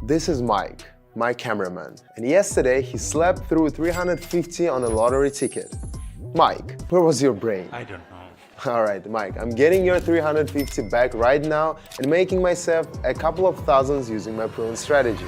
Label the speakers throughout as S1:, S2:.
S1: This is Mike, my cameraman, and yesterday he slept through 350 on a lottery ticket. Mike, where was your brain?
S2: I don't know.
S1: Alright, Mike, I'm getting your 350 back right now and making myself a couple of thousands using my proven strategy.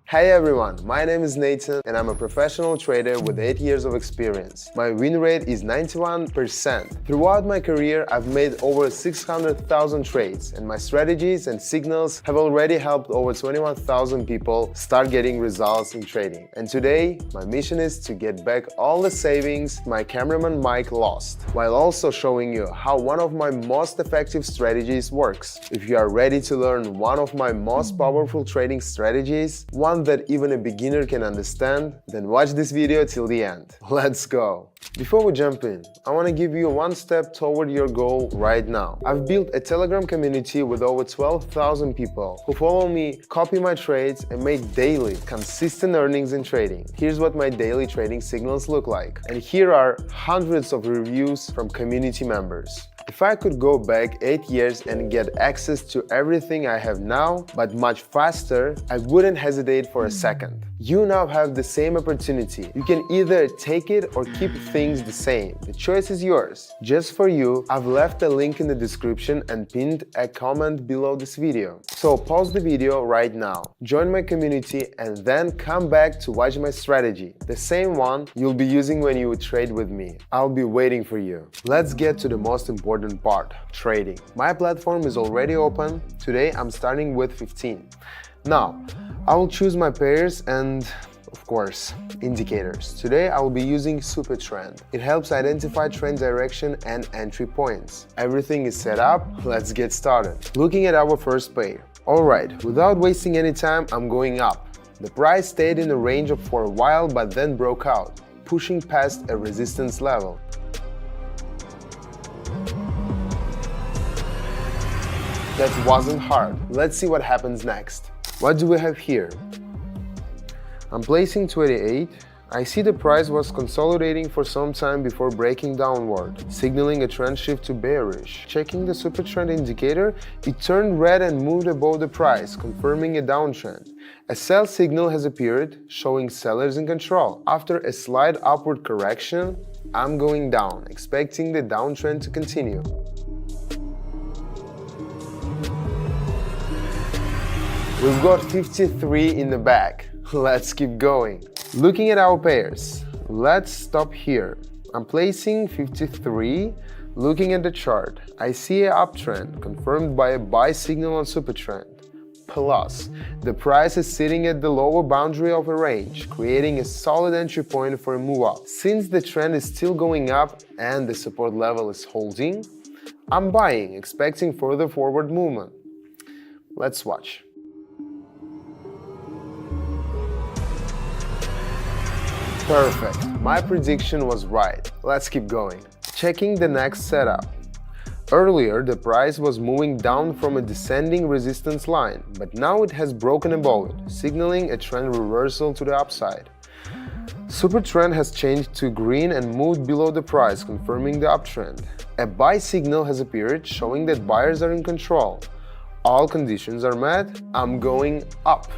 S1: Hey everyone, my name is Nathan and I'm a professional trader with 8 years of experience. My win rate is 91%. Throughout my career, I've made over 600,000 trades and my strategies and signals have already helped over 21,000 people start getting results in trading. And today, my mission is to get back all the savings my cameraman Mike lost, while also showing you how one of my most effective strategies works. If you are ready to learn one of my most powerful trading strategies, one that even a beginner can understand, then watch this video till the end. Let's go! Before we jump in, I want to give you one step toward your goal right now. I've built a Telegram community with over 12,000 people who follow me, copy my trades, and make daily, consistent earnings in trading. Here's what my daily trading signals look like. And here are hundreds of reviews from community members. If I could go back 8 years and get access to everything I have now, but much faster, I wouldn't hesitate for a second. You now have the same opportunity. You can either take it or keep things the same. The choice is yours. Just for you, I've left a link in the description and pinned a comment below this video. So pause the video right now, join my community, and then come back to watch my strategy, the same one you'll be using when you trade with me. I'll be waiting for you. Let's get to the most important part, trading. My platform is already open. Today I'm starting with 15. Now, I will choose my pairs and, of course, indicators. Today I will be using SuperTrend. It helps identify trend direction and entry points. Everything is set up, let's get started. Looking at our first pair. Alright, without wasting any time, I'm going up. The price stayed in the range for a while but then broke out, pushing past a resistance level. That wasn't hard. Let's see what happens next. What do we have here? I'm placing 28. I see the price was consolidating for some time before breaking downward, signaling a trend shift to bearish. Checking the SuperTrend indicator, it turned red and moved above the price, confirming a downtrend. A sell signal has appeared, showing sellers in control. After a slight upward correction, I'm going down, expecting the downtrend to continue. We've got 53 in the bag. Let's keep going. Looking at our pairs, let's stop here. I'm placing 53. Looking at the chart, I see an uptrend confirmed by a buy signal on SuperTrend. Plus, the price is sitting at the lower boundary of a range, creating a solid entry point for a move up. Since the trend is still going up and the support level is holding, I'm buying, expecting further forward movement. Let's watch. Perfect, my prediction was right. Let's keep going. Checking the next setup. Earlier, the price was moving down from a descending resistance line, but now it has broken above it, signaling a trend reversal to the upside. SuperTrend has changed to green and moved below the price, confirming the uptrend. A buy signal has appeared, showing that buyers are in control. All conditions are met, I'm going up.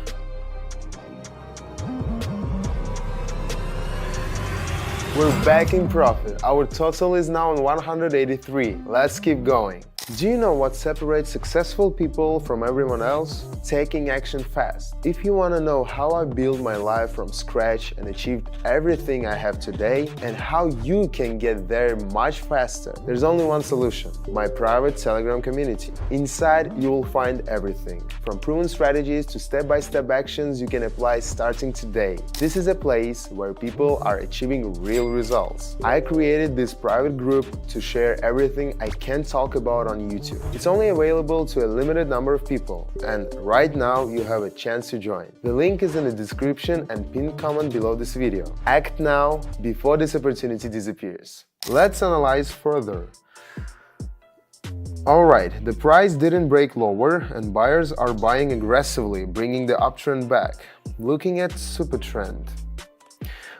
S1: We're back in profit. Our total is now on 183. Let's keep going. Do you know what separates successful people from everyone else? Taking action fast. If you want to know how I built my life from scratch and achieved everything I have today, and how you can get there much faster, there's only one solution: my private Telegram community. Inside, you will find everything, from proven strategies to step-by-step actions you can apply starting today. This is a place where people are achieving real results. I created this private group to share everything I can talk about on YouTube. It's only available to a limited number of people, and right now you have a chance to join. The link is in the description and pinned comment below this video. Act now before this opportunity disappears. Let's analyze further. Alright, the price didn't break lower and buyers are buying aggressively, bringing the uptrend back. Looking at SuperTrend,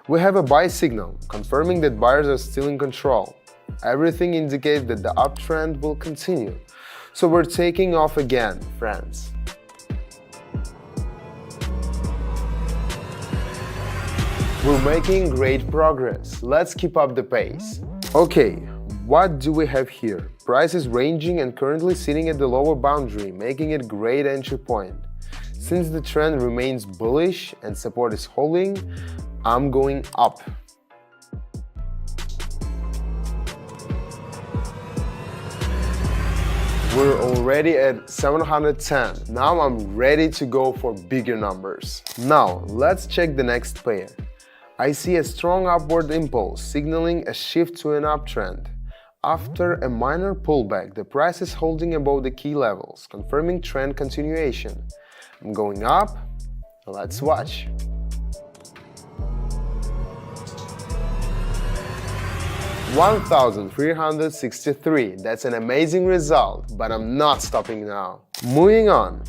S1: we have a buy signal, confirming that buyers are still in control. Everything indicates that the uptrend will continue. So we're taking off again, friends. We're making great progress. Let's keep up the pace. Okay, what do we have here? Price is ranging and currently sitting at the lower boundary, making it a great entry point. Since the trend remains bullish and support is holding, I'm going up. We're already at 710. Now I'm ready to go for bigger numbers. Now, let's check the next pair. I see a strong upward impulse, signaling a shift to an uptrend. After a minor pullback, the price is holding above the key levels, confirming trend continuation. I'm going up. Let's watch. $1,363. That's an amazing result, but I'm not stopping now. Moving on.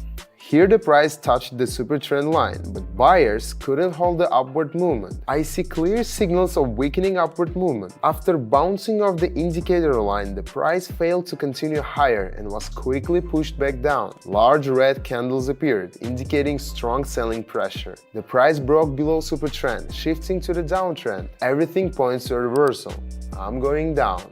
S1: Here the price touched the super trend line, but buyers couldn't hold the upward movement. I see clear signals of weakening upward movement. After bouncing off the indicator line, the price failed to continue higher and was quickly pushed back down. Large red candles appeared, indicating strong selling pressure. The price broke below super trend, shifting to the downtrend. Everything points to a reversal. I'm going down.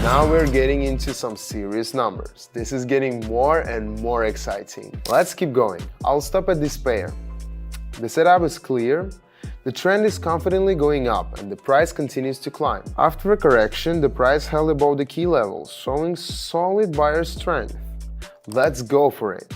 S1: Now we're getting into some serious numbers. This is getting more and more exciting. Let's keep going. I'll stop at this pair. The setup is clear. The trend is confidently going up and the price continues to climb. After a correction, the price held above the key levels, showing solid buyer strength. Let's go for it.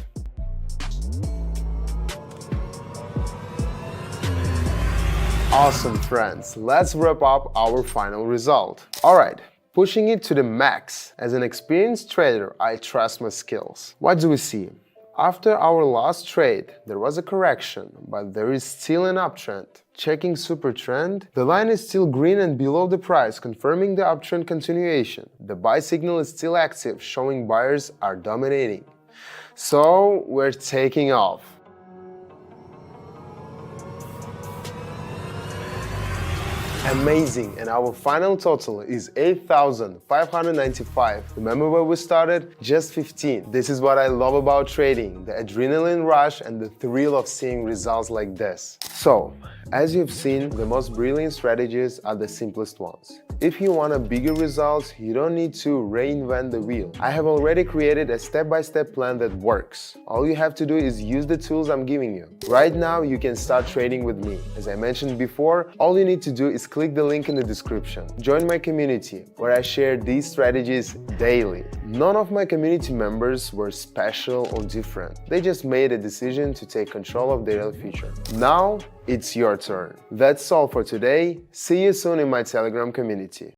S1: Awesome, friends. Let's wrap up our final result. Alright. Pushing it to the max. As an experienced trader, I trust my skills. What do we see? After our last trade, there was a correction, but there is still an uptrend. Checking super trend, the line is still green and below the price, confirming the uptrend continuation. The buy signal is still active, showing buyers are dominating. So we're taking off. Amazing, and our final total is 8,595. Remember where we started? Just 15. This is what I love about trading, the adrenaline rush and the thrill of seeing results like this. So, as you've seen, the most brilliant strategies are the simplest ones. If you want a bigger result, you don't need to reinvent the wheel. I have already created a step-by-step plan that works. All you have to do is use the tools I'm giving you. Right now, you can start trading with me. As I mentioned before, all you need to do is click the link in the description. Join my community, where I share these strategies daily. None of my community members were special or different. They just made a decision to take control of their future. Now, it's your turn. That's all for today. See you soon in my Telegram community.